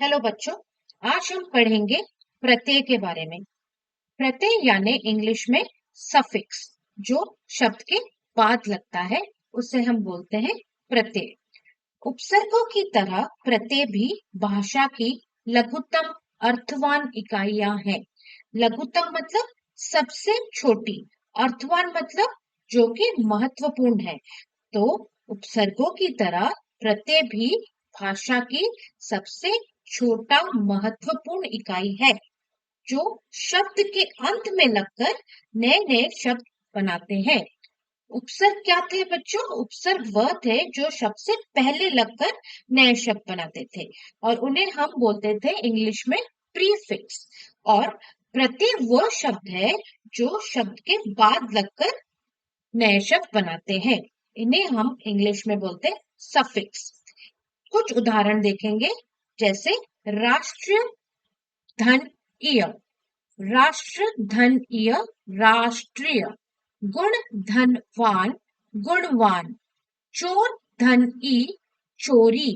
Hello बच्चों। आज हम पढ़ेंगे प्रत्यय के बारे में। प्रत्यय यानी इंग्लिश में सफिक्स, जो शब्द के बाद लगता है उसे हम बोलते हैं प्रत्यय। उपसर्गों की तरह प्रत्यय भी भाषा की लघुतम अर्थवान इकाइयां हैं। लघुतम मतलब सबसे छोटी, अर्थवान मतलब जो कि महत्वपूर्ण है। तो उपसर्गों की तरह प्रत्यय भी भाषा की सबसे छोटा महत्वपूर्ण इकाई है, जो शब्द के अंत में लगकर नए नए शब्द बनाते हैं। उपसर्ग क्या थे बच्चों? उपसर्ग वह थे जो शब्द से पहले लगकर नए शब्द बनाते थे और उन्हें हम बोलते थे इंग्लिश में प्रीफिक्स। और प्रत्यय वह शब्द है जो शब्द के बाद लगकर नए शब्द बनाते हैं। इन्हें हम इंग्लिश में बोलते हैं सफिक्स। कुछ उदाहरण देखेंगे, जैसे राष्ट्रीय धन ईय, राष्ट्र धन ईय, राष्ट्रीय। गुण धनवान, गुणवान। चोर धन ई, चोरी।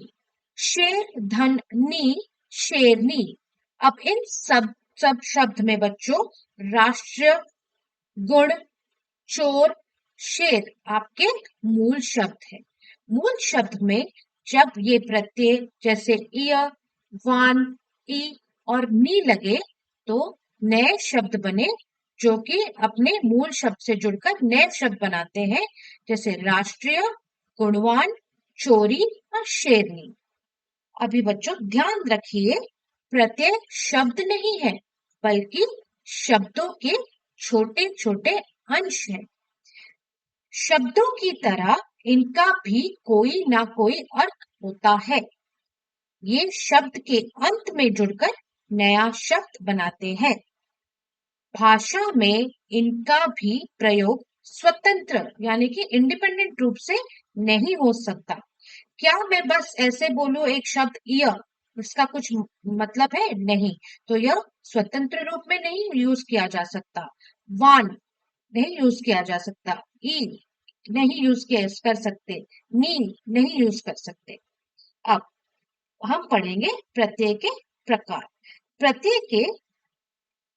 शेर धन नी, शेरनी। अब इन सब सब शब्द में बच्चों राष्ट्रीय, गुण, चोर, शेर आपके मूल शब्द है। मूल शब्द में जब ये प्रत्यय जैसे इय, वान, ई और नी लगे तो नए शब्द बने, जो कि अपने मूल शब्द से जुड़कर नए शब्द बनाते हैं, जैसे राष्ट्रीय, गुणवान, चोरी और शेरनी। अभी बच्चों ध्यान रखिए, प्रत्यय शब्द नहीं है बल्कि शब्दों के छोटे छोटे अंश हैं। शब्दों की तरह इनका भी कोई ना कोई अर्थ होता है। ये शब्द के अंत में जुड़कर नया शब्द बनाते हैं। भाषा में इनका भी प्रयोग स्वतंत्र यानी कि इंडिपेंडेंट रूप से नहीं हो सकता। क्या मैं बस ऐसे बोलूं एक शब्द ईयर, इसका कुछ मतलब है? नहीं। तो यह स्वतंत्र रूप में नहीं यूज किया जा सकता। वान नहीं यूज किया जा सकता। ई नहीं यूज कर सकते। नी नहीं यूज कर सकते। अब हम पढ़ेंगे प्रत्यय के प्रकार। प्रत्यय के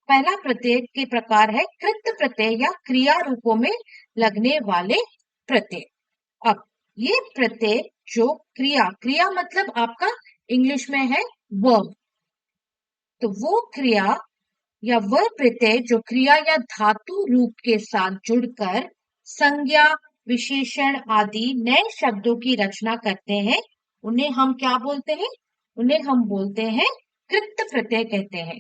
पहला प्रत्यय के प्रकार है कृत प्रत्यय या क्रिया रूपों में लगने वाले प्रत्यय। अब ये प्रत्यय जो क्रिया क्रिया मतलब आपका इंग्लिश में है वर्ब, तो वो क्रिया या वह प्रत्यय जो क्रिया या धातु रूप के साथ जुड़कर संज्ञा, विशेषण आदि नए शब्दों की रचना करते हैं, उन्हें हम क्या बोलते हैं? उन्हें हम बोलते हैं कृत प्रत्यय कहते हैं।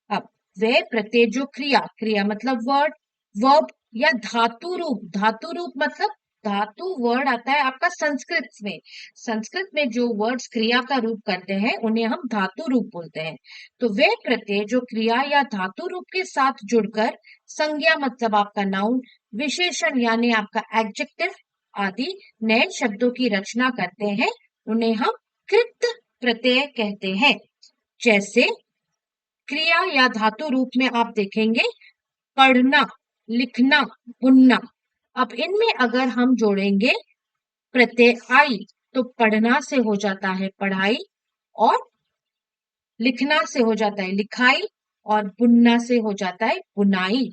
अब वे प्रत्यय जो क्रिया क्रिया मतलब वर्ड, वर्ब या धातु रूप मतलब धातु वर्ड आता है आपका संस्कृत में। संस्कृत में जो वर्ड्स क्रिया का रूप करते हैं उन्हें हम धातु रूप बोलते हैं। तो वे प्रत्यय जो क्रिया या धातु रूप के साथ जुड़कर संज्ञा मतलब आपका नाउन, विशेषण यानी आपका एडजेक्टिव आदि नए शब्दों की रचना करते हैं, उन्हें हम कृत प्रत्यय कहते हैं। जैसे क्रिया या धातु रूप में आप देखेंगे पढ़ना, लिखना, बुनना। अब इनमें अगर हम जोड़ेंगे प्रत्यय आई तो पढ़ना से हो जाता है पढ़ाई, और लिखना से हो जाता है लिखाई, और बुनना से हो जाता है बुनाई।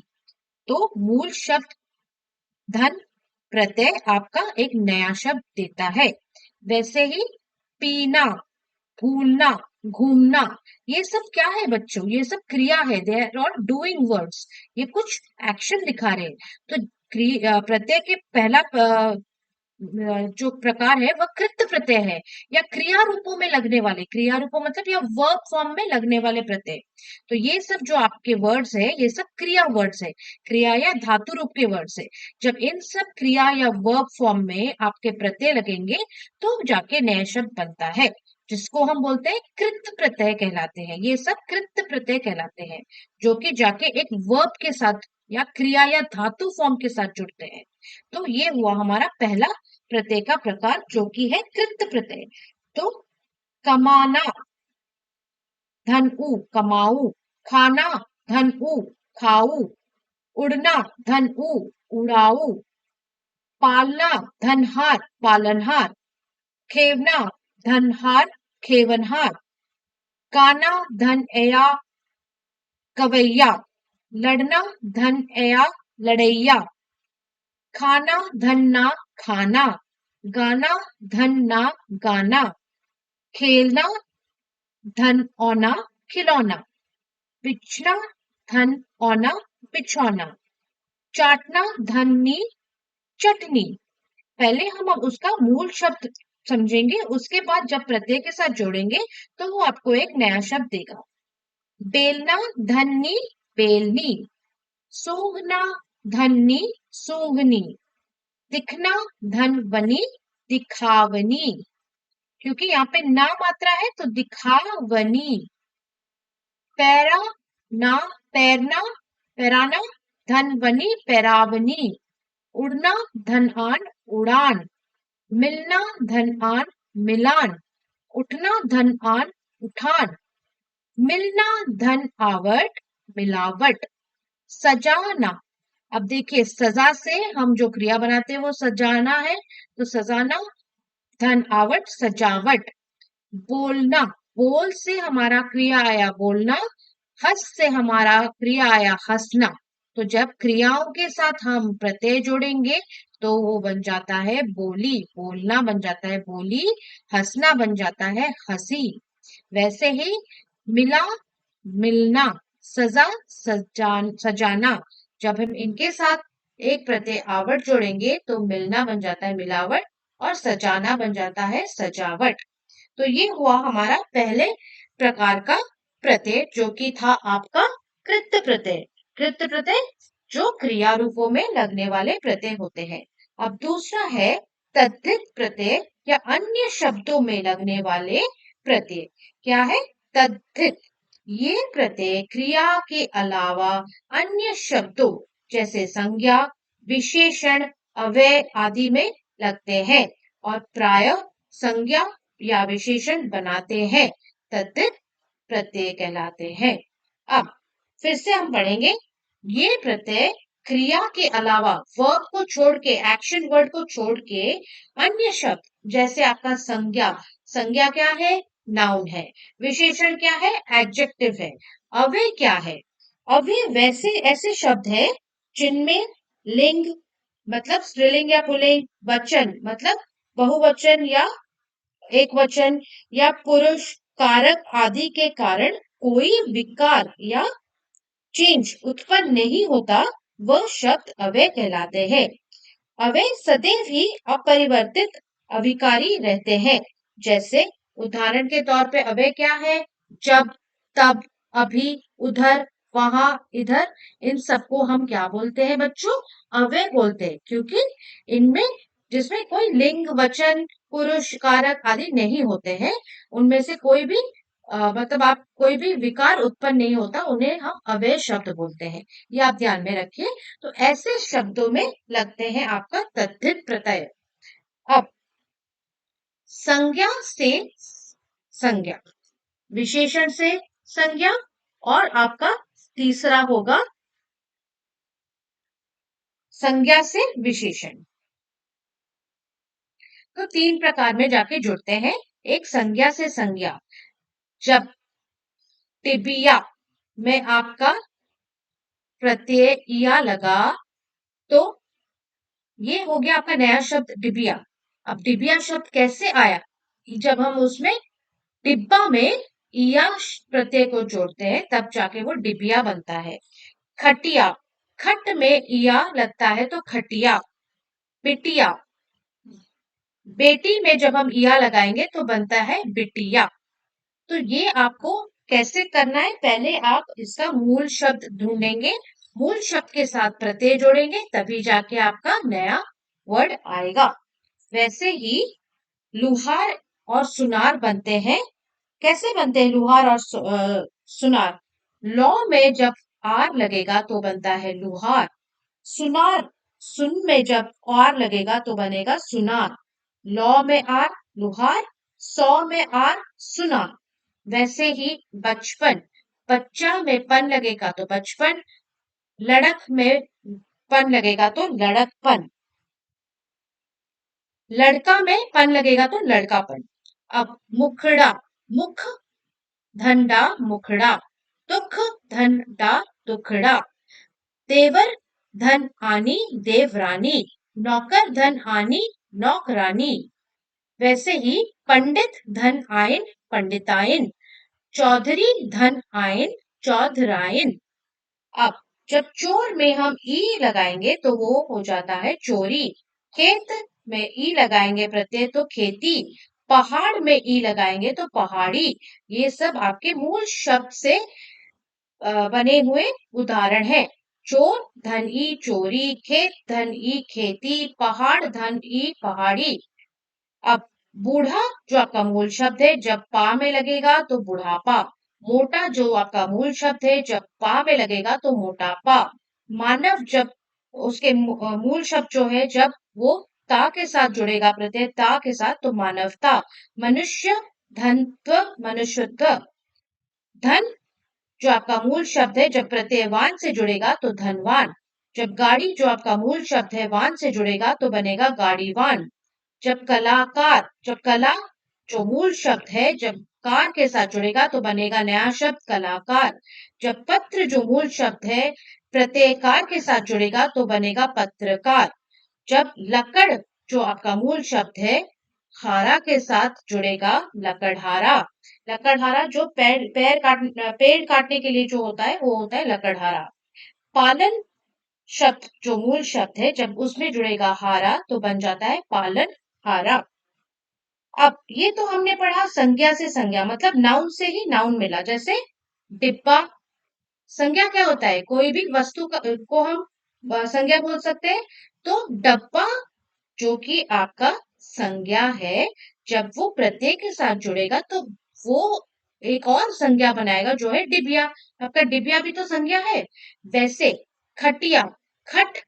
तो मूल शब्द धन प्रत्यय आपका एक नया शब्द देता है। वैसे ही पीना, भूलना, घूमना, ये सब क्या है बच्चों? ये सब क्रिया है। They are all doing words. ये कुछ एक्शन दिखा रहे हैं। तो प्रत्यय के पहला जो प्रकार है वह कृत प्रत्यय है, या क्रिया रूपों में लगने वाले, क्रिया रूपों मतलब या वर्ब फॉर्म में लगने वाले प्रत्यय। तो ये सब जो आपके वर्ड्स है ये सब क्रिया वर्ड्स है, क्रिया या धातु रूप के वर्ड्स है। जब इन सब क्रिया या वर्ब फॉर्म में आपके प्रत्यय लगेंगे तो जाके नया शब्द बनता है, जिसको हम बोलते हैं कृत प्रत्यय कहलाते हैं। ये सब कृत प्रत्यय कहलाते हैं, जो कि जाके एक वर्ब के साथ या क्रिया या धातु फॉर्म के साथ जुड़ते हैं। तो ये हुआ हमारा पहला प्रत्यय का प्रकार, जो कि है कृत प्रत्यय। तो कमाना, धन उ, कमाऊ। खाना, धन उ, खाऊ। उड़ना, धन उ, उड़ाऊ। पालना, धनहार, पालनहार। खेवना, धनहार, खेवनहार। काना धन एया कवैया, लड़ना धन एया लड़ैया, खाना धन ना खाना, गाना धन ना गाना, खेलना धन औना खिलौना, बिछना धन औना बिछौना, चाटना धन नी चटनी। पहले हम अब उसका मूल शब्द समझेंगे, उसके बाद जब प्रत्यय के साथ जोड़ेंगे तो वो आपको एक नया शब्द देगा। बेलना धन्नी बेलनी, सूंघना धन्नी सूंघनी, दिखना धन बनी दिखावनी, क्योंकि यहाँ पे ना मात्रा है तो दिखावनी। पैरा ना पैरना पैराना धन बनी पैरावनी, उड़ना धन आन उड़ान, मिलना धन आन मिलान, उठना धन आन उठान, मिलना धन आवट मिलावट, सजाना। अब देखिए सजा से हम जो क्रिया बनाते हैं वो सजाना है, तो सजाना धन आवट सजावट, बोलना, बोल से हमारा क्रिया आया बोलना, हंस से हमारा क्रिया आया हंसना। तो जब क्रियाओं के साथ हम प्रत्यय जोड़ेंगे तो वो बन जाता है बोली, बोलना बन जाता है बोली, हंसना बन जाता है हंसी। वैसे ही मिला मिलना, सजा सजाना, जब हम इनके साथ एक प्रत्यय आवट जोड़ेंगे तो मिलना बन जाता है मिलावट और सजाना बन जाता है सजावट। तो ये हुआ हमारा पहले प्रकार का प्रत्यय, जो कि था आपका कृत्य प्रत्यय। कृत्य प्रत्यय जो क्रिया रूपों में लगने वाले प्रत्यय होते हैं। अब दूसरा है तद्धित प्रत्यय या अन्य शब्दों में लगने वाले प्रत्यय। क्या है? तद्धित। ये प्रत्यय क्रिया के अलावा अन्य शब्दों जैसे संज्ञा, विशेषण, अव्यय आदि में लगते हैं और प्रायः संज्ञा या विशेषण बनाते हैं, तद्धित प्रत्यय कहलाते हैं। अब फिर से हम पढ़ेंगे, ये प्रत्यय क्रिया के अलावा वर्ब को छोड़ के, एक्शन वर्ड को छोड़ के अन्य शब्द जैसे आपका संज्ञा, संज्ञा क्या है? नाउन है। विशेषण क्या है? एडजेक्टिव है। अव्यय क्या है? अव्यय वैसे ऐसे शब्द है जिनमें लिंग मतलब स्त्रीलिंग या पुल्लिंग, वचन मतलब बहुवचन या एक वचन या पुरुष, कारक आदि के कारण कोई विकार या चेंज उत्पन्न नहीं होता, वह शब्द अव्यय कहलाते हैं। अव्यय सदैव ही अपरिवर्तित अविकारी रहते हैं। जैसे उदाहरण के तौर पे अव्यय क्या है? जब, तब, अभी, उधर, वहां, इधर, इन सबको हम क्या बोलते हैं बच्चों? अव्यय बोलते हैं, क्योंकि इनमें जिसमें कोई लिंग, वचन, पुरुष, कारक आदि नहीं होते हैं, उनमें से कोई भी मतलब आप कोई भी विकार उत्पन्न नहीं होता, उन्हें हम अव्यय शब्द बोलते हैं। ये आप ध्यान में रखिए। तो ऐसे शब्दों में लगते हैं आपका तद्धित प्रत्यय। अब संज्ञा से संज्ञा, विशेषण से संज्ञा, और आपका तीसरा होगा संज्ञा से विशेषण। तो तीन प्रकार में जाके जुड़ते हैं। एक संज्ञा से संज्ञा, जब टिबिया में आपका प्रत्यय इया लगा तो ये हो गया आपका नया शब्द डिबिया। अब डिबिया शब्द कैसे आया? जब हम उसमें डिब्बा में इया प्रत्यय को जोड़ते हैं तब जाके वो डिबिया बनता है। खटिया, खट में इया लगता है तो खटिया। बिटिया, बेटी में जब हम इया लगाएंगे तो बनता है बिटिया। तो ये आपको कैसे करना है? पहले आप इसका मूल शब्द ढूंढेंगे, मूल शब्द के साथ प्रत्यय जोड़ेंगे, तभी जाके आपका नया वर्ड आएगा। वैसे ही लुहार और सुनार बनते हैं। कैसे बनते हैं लुहार और सुनार? लौ में जब आर लगेगा तो बनता है लुहार। सुनार, सुन में जब आर लगेगा तो बनेगा सुनार। लौ में आर लुहार, सौ में आर सुनार। वैसे ही बचपन, बच्चा में पन लगेगा तो बचपन, लड़क में पन लगेगा तो लड़कपन, लड़का में पन लगेगा तो लड़कापन। अब मुखड़ा, मुख धनडा मुखड़ा, दुख धनडा दुखड़ा, देवर धन आनी देवरानी, नौकर धन आनी नौकरानी। वैसे ही पंडित धन आयन पंडितायन, चौधरी धन आयन चौधरायन। अब जब चोर में हम ई लगाएंगे तो वो हो जाता है चोरी। खेत में ई लगाएंगे प्रत्यय तो खेती। पहाड़ में ई लगाएंगे तो पहाड़ी। ये सब आपके मूल शब्द से बने हुए उदाहरण है। चोर धन ई चोरी, खेत धन ई खेती, पहाड़ धन ई पहाड़ी। अब बूढ़ा जो आपका मूल शब्द है जब पा में लगेगा तो बुढ़ापा। मोटा जो आपका मूल शब्द है जब पा में लगेगा तो मोटापा। मानव जब उसके मूल शब्द जो है जब वो ता के साथ जुड़ेगा प्रत्यय ता के साथ तो मानवता। मनुष्य धनत्व मनुष्यत्व। धन जो आपका मूल शब्द है जब प्रत्यय वान से जुड़ेगा तो धनवान। जब गाड़ी जो आपका मूल शब्द है वान से जुड़ेगा तो बनेगा गाड़ीवान। जब कलाकार जब कला जो मूल शब्द है जब कार के साथ जुड़ेगा तो बनेगा नया शब्द कलाकार। जब पत्र जो मूल शब्द है प्रत्यय कार के साथ जुड़ेगा तो बनेगा पत्रकार। जब लकड़ जो आपका मूल शब्द है हारा के साथ जुड़ेगा लकड़हारा। लकड़हारा जो पेड़ काटने के लिए जो होता है वो होता है लकड़हारा। पालन शब्द जो मूल शब्द है जब उसमें जुड़ेगा हारा तो बन जाता है पालन हारा। अब ये तो हमने पढ़ा संज्ञा से संज्ञा मतलब नाउन से ही नाउन मिला। जैसे डिब्बा संज्ञा क्या होता है कोई भी वस्तु को हम संज्ञा बोल सकते हैं। तो डब्बा जो कि आपका संज्ञा है जब वो प्रत्यय के साथ जुड़ेगा तो वो एक और संज्ञा बनाएगा जो है डिबिया। आपका डिबिया भी तो संज्ञा है। वैसे खटिया खट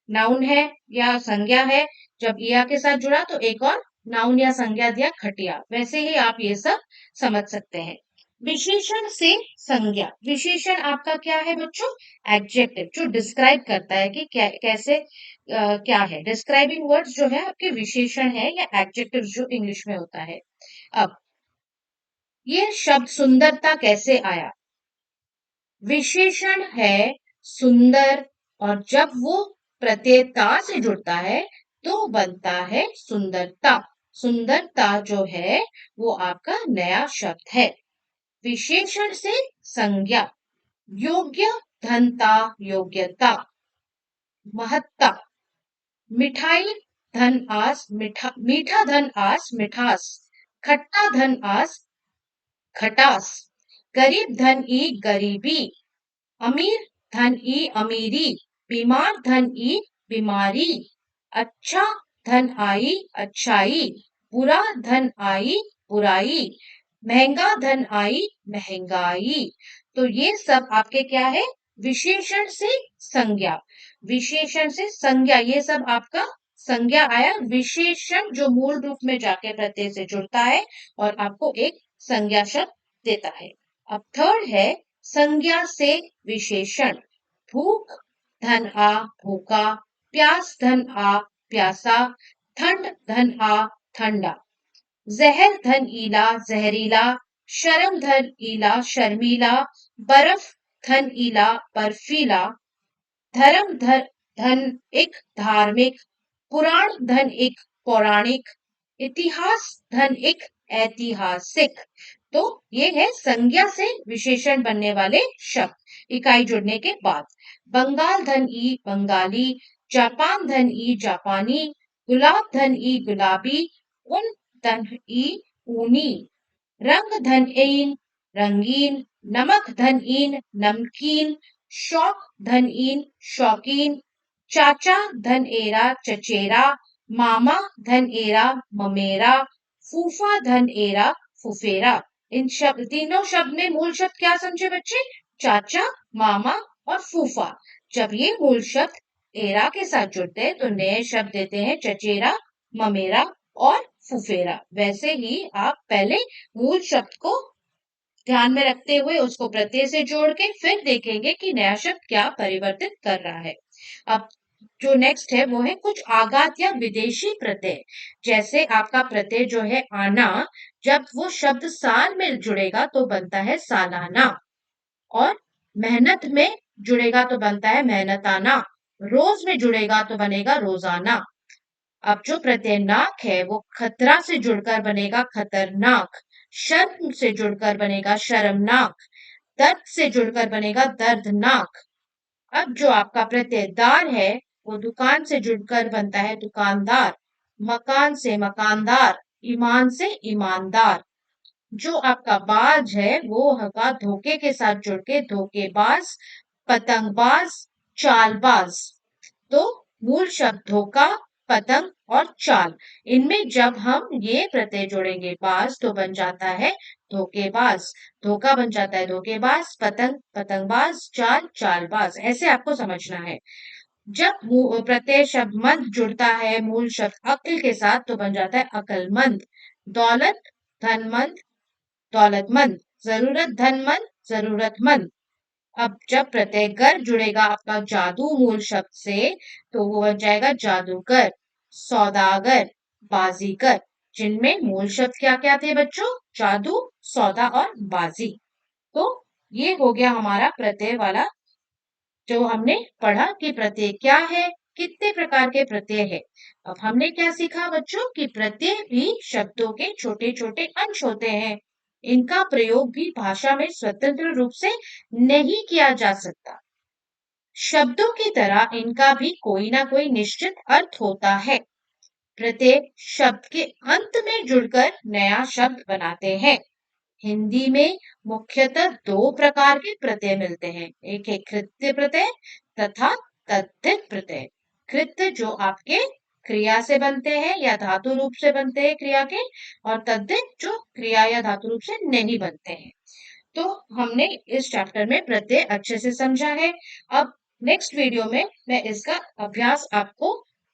नाउन है या संज्ञा है जब या के साथ जुड़ा तो एक और नाउन या संज्ञा दिया खटिया। वैसे ही आप ये सब समझ सकते हैं। विशेषण से संज्ञा विशेषण आपका क्या है बच्चों एडजेक्टिव जो डिस्क्राइब करता है कि कैसे क्या है। डिस्क्राइबिंग वर्ड्स जो है आपके विशेषण है या एडजेक्टिव जो इंग्लिश में होता है। अब ये शब्द सुंदरता कैसे आया। विशेषण है सुंदर और जब वो प्रत्ययता से जुड़ता है तो बनता है सुंदरता। सुंदरता जो है वो आपका नया शब्द है। विशेषण से संज्ञा योग्य धनता योग्यता। महत्ता मिठाई धन आस मीठा धन आस मिठास। खट्टा धन आस खटास। गरीब धन ई गरीबी। अमीर धन ई अमीरी। बीमार धन ई बीमारी। अच्छा धन आई अच्छाई। बुरा धन आई बुराई। महंगा धन आई महंगाई। तो ये सब आपके क्या है विशेषण से संज्ञा। विशेषण से संज्ञा ये सब आपका संज्ञा आया। विशेषण जो मूल रूप में जाके प्रत्यय से जुड़ता है और आपको एक संज्ञा शब्द देता है। अब थर्ड है संज्ञा से विशेषण। भूख धन आ भूखा। प्यास धन आ प्यासा। ठंड धन आ ठंडा। जहर धन ईला जहरीला। शर्म धन ईला शर्मीला। बर्फ धन ईला बर्फीला। धर्म धन एक धार्मिक। पुराण धन एक पौराणिक। इतिहास धन एक ऐतिहासिक। तो ये है संज्ञा से विशेषण बनने वाले शब्द इकाई जुड़ने के बाद। बंगाल धन ई बंगाली। जापान धन ई जापानी। गुलाब धन ई गुलाबी। उन धन ई ऊनी। रंग धन ईन रंगीन। नमक धन ईन नमकीन। शौक धन ईन शौकीन। चाचा धन एरा चचेरा। मामा धन एरा ममेरा। फूफा धन एरा फुफेरा। इन शब्द तीनों शब्द में मूल शब्द क्या समझे बच्चे चाचा मामा और फूफा। जब ये मूल शब्द एरा के साथ जुड़ते हैं तो नए शब्द देते हैं चचेरा ममेरा और फुफेरा। वैसे ही आप पहले मूल शब्द को ध्यान में रखते हुए उसको प्रत्यय से जोड़ के फिर देखेंगे कि नया शब्द क्या परिवर्तित कर रहा है। अब जो नेक्स्ट है वो है कुछ आघात या विदेशी प्रत्यय। जैसे आपका प्रत्यय जो है आना, जब वो शब्द साल में जुड़ेगा तो बनता है सालाना, और मेहनत में जुड़ेगा तो बनता है मेहनताना, रोज में जुड़ेगा तो बनेगा रोजाना। अब जो प्रत्यय नाक है वो खतरा से जुड़कर बनेगा खतरनाक, शर्म से जुड़कर बनेगा शर्मनाक, दर्द से जुड़कर बनेगा दर्दनाक। अब जो आपका प्रत्यय दार है वो दुकान से जुड़कर बनता है दुकानदार, मकान से मकानदार, ईमान से ईमानदार। जो आपका बाज है वो होगा धोखे के साथ जुड़ के धोखेबाज, पतंगबाज, चालबाज। तो मूल शब्द धोखा, पतंग और चाल, इनमें जब हम ये प्रत्यय जोड़ेंगे बाज तो बन जाता है धोखेबाज, धोखा बन जाता है धोखेबाज, पतंग पतंगबाज, चाल चालबाज। ऐसे आपको समझना है। जब प्रत्यय शब्द मंद जुड़ता है मूल शब्द अक्ल के साथ तो बन जाता है अक्लमंद, दौलत धनमंद, दौलतमंद, जरूरत धनमंद, जरूरतमंद। अब जब प्रत्यय गर जुड़ेगा आपका जादू मूल शब्द से तो वो बन जाएगा जादूगर, सौदागर, बाजीगर, जिनमें मूल शब्द क्या क्या थे बच्चों? जादू, सौदा और बाजी। तो ये हो गया हमारा प्रत्यय वाला, जो हमने पढ़ा कि प्रत्यय क्या है, कितने प्रकार के प्रत्यय है। अब हमने क्या सीखा बच्चों कि प्रत्यय भी शब्दों के छोटे छोटे अंश होते हैं, इनका प्रयोग भी भाषा में स्वतंत्र रूप से नहीं किया जा सकता। शब्दों की तरह इनका भी कोई ना कोई निश्चित अर्थ होता है। प्रत्येक शब्द के अंत में जुड़कर नया शब्द बनाते हैं। हिंदी में मुख्यतः दो प्रकार के प्रत्यय मिलते हैं, एक है कृत्य प्रत्यय तथा तद्धित प्रत्यय। कृत्य जो आपके क्रिया से बनते हैं या धातु रूप से बनते हैं क्रिया के, और तद्धित जो क्रिया या धातु रूप से नहीं बनते हैं। तो हमने इस चैप्टर में प्रत्यय अच्छे से समझा है। अब नेक्स्ट वीडियो में मैं इसका अभ्यास आपको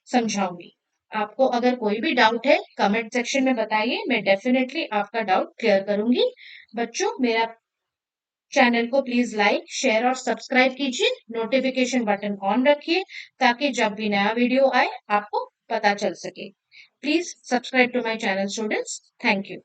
समझाऊंगी। आपको अगर कोई भी डाउट है कमेंट सेक्शन में बताइए, मैं डेफिनेटली आपका डाउट क्लियर करूंगी। बच्चों, मेरा चैनल को प्लीज लाइक शेयर और सब्सक्राइब कीजिए, नोटिफिकेशन बटन ऑन रखिए ताकि जब भी नया वीडियो आए आपको पता चल सके। Please subscribe to my channel students. Thank you.